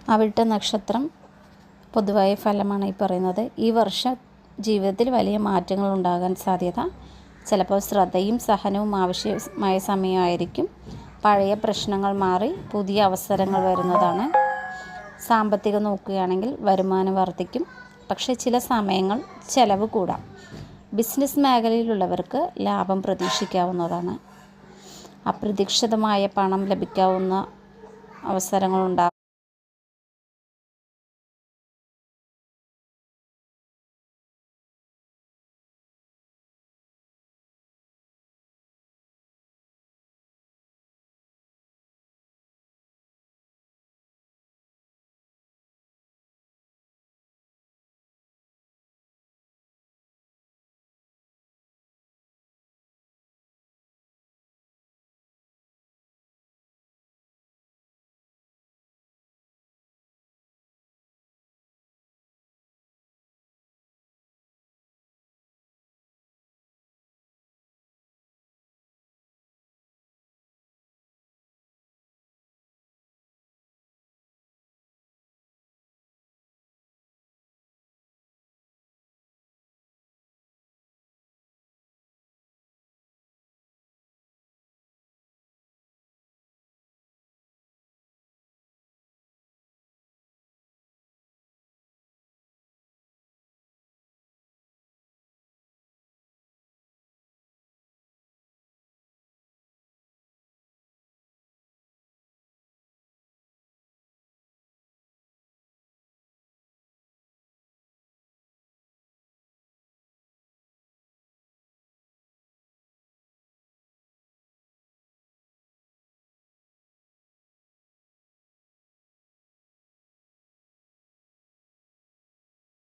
അവിട്ട നക്ഷത്രം പൊതുവായ ഫലമാണ് ഈ പറയുന്നത്. ഈ വർഷം ജീവിതത്തിൽ വലിയ മാറ്റങ്ങൾ ഉണ്ടാകാൻ സാധ്യത. ചിലപ്പോൾ ശ്രദ്ധയും സഹനവും ആവശ്യമായ സമയമായിരിക്കും. പഴയ പ്രശ്നങ്ങൾ മാറി പുതിയ അവസരങ്ങൾ വരുന്നതാണ്. സാമ്പത്തികം നോക്കുകയാണെങ്കിൽ വരുമാനം വർദ്ധിക്കും, പക്ഷേ ചില സമയങ്ങൾ ചെലവ് കൂടാം. ബിസിനസ് മേഖലയിലുള്ളവർക്ക് ലാഭം പ്രതീക്ഷിക്കാവുന്നതാണ്. അപ്രതീക്ഷിതമായ പണം ലഭിക്കാവുന്ന അവസരങ്ങളുണ്ടാകും.